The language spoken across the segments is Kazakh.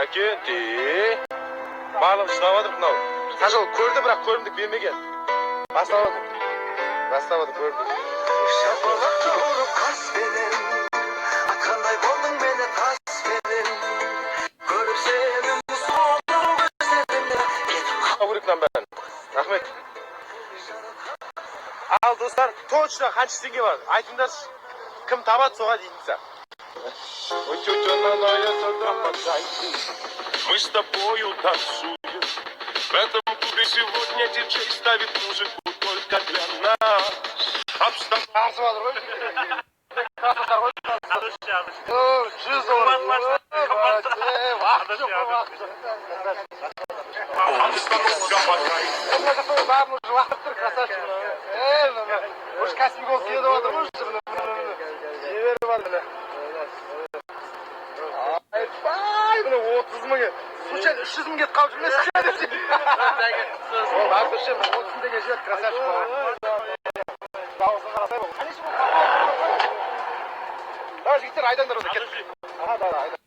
Әкенти. Барлық шыдаватыр мынау. Қаншал көрді, бірақ көрімдік бермеген. Баставатыр. Көрімдік. Рахмет. Ал достар, точно қанша теңге бар? Айтыңдаршы. Кім табады, соға дейміз. Мы с тобою танцуем. В этом клубе сегодня диджей ставит музыку только для нас. Случайно 300 мың кетіп қалып жүрмесін. Ол артынша 30 теңге жіберді, красавчик бала. Дауысын қарасай бол. Давай жігіттер, айдаңдар онда кет. Аха, давай, айдан.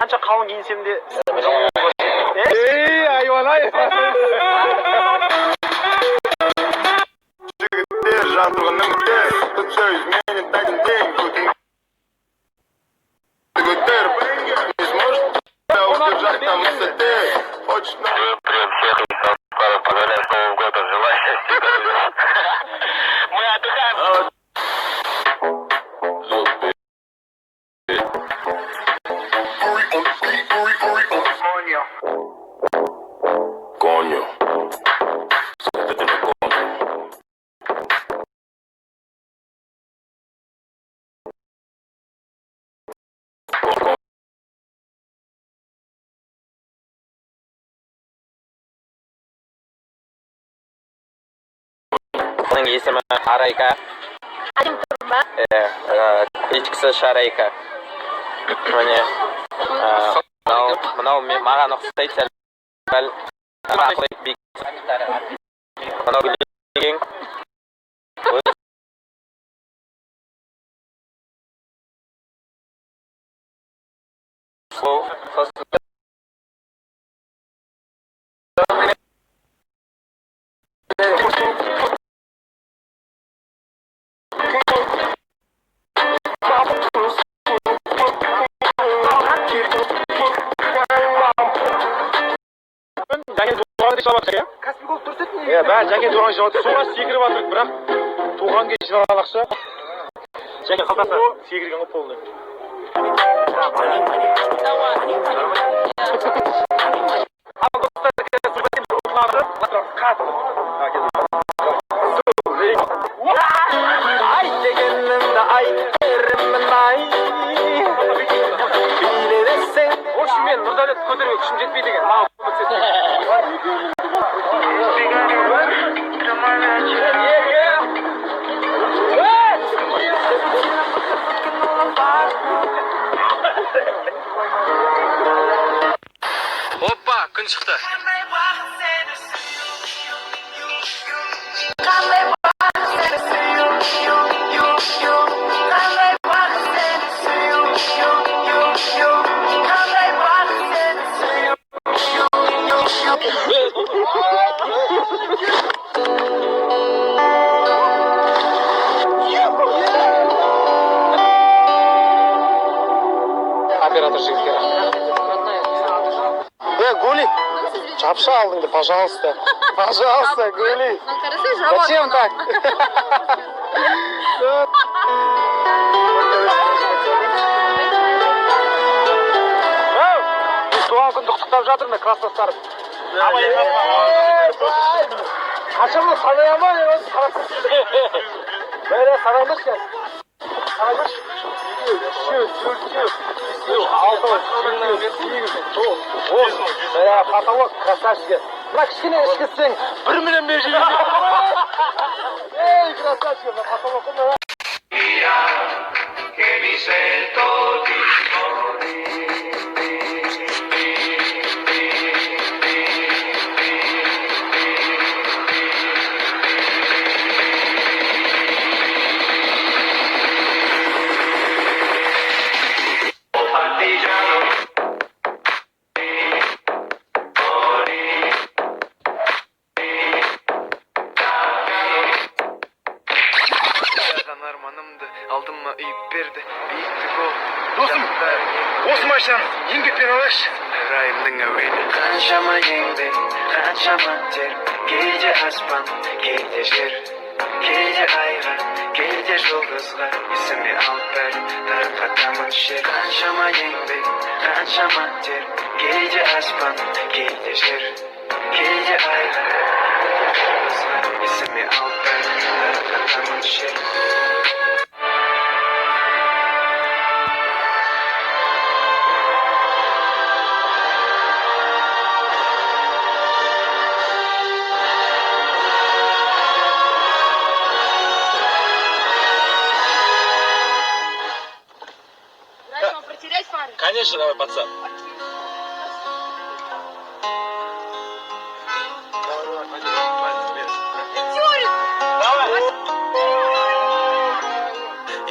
Қанша қалың киінсем де айвалай. Жігіттер жатырғының тез, тұт сөз мені тәгін тең көтін. Жігіттер, не сможет удержать там высоте. Хочет на... Привет всех, поздравляю с Новым годом, желаю счастья, здоровья. Мы отдыхаем. Coño. Оның есімі Арайка. Адым тұрма? Ешкісі Шарайка. Міне, мынау маған ұқсайды сәл. Мынау білеген. Каспий болып тұрсет не? Бәрі жәкен туған жауады. Суға секіріп атырық, бірақ туған ке жинаған ақша. Жәкен қалтасы секірген ғой полный. Ал достар, суға ұтылады. Қатты. Ай дегенімді айтерімін ай. Билересен. Ошы мен Нұрдәулет көтеруге күшім жетпей деген. оператор жігітке. Гули, жапша алдыңды, пожалуйста. Пожалуйста, Гули. Зачем так? Туған күнді құттықтап жатырмын, класстастарым. Қашама санайама, бәрі санамдық кәз. Санамдық. 3, 4, 5, 6, 7, 8, потолок красавчик. Мына кішкене ішкізсең, 1 миллион беріп жіберейін. Ей, красавчик, мына потолокқа. Armanımdı, aldım mı ip berdi, bitti gol. Dostum, осы машинаны еңбекпен алайықшы. Rayımdın evini. Kanşama yengdi, kanşama ter, gece aspan, gece şer. Gece ayga, gece жұлдызға, есіме алып бер, тарқатамын шер. Kanşama yengdi, kanşama ter, gece aspan, gece şer. Gece ayga, gece жұлдызға, есіме алып бер, тарқатамын шер. Протерять фары? Конечно, давай, пацан.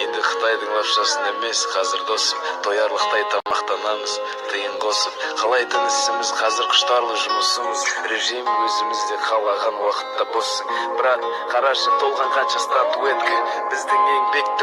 Енді Қытайдың лапшасын емес, қазір досым, тоярлықтай тамақтанамыз, тиын қосып. Қалайтын ісіміз, қазір құштарлы жұмысымыз, режим өзімізде қалаған уақытта боссын. Бірақ қарашы толған қанша статуэтка, біздің еңбекті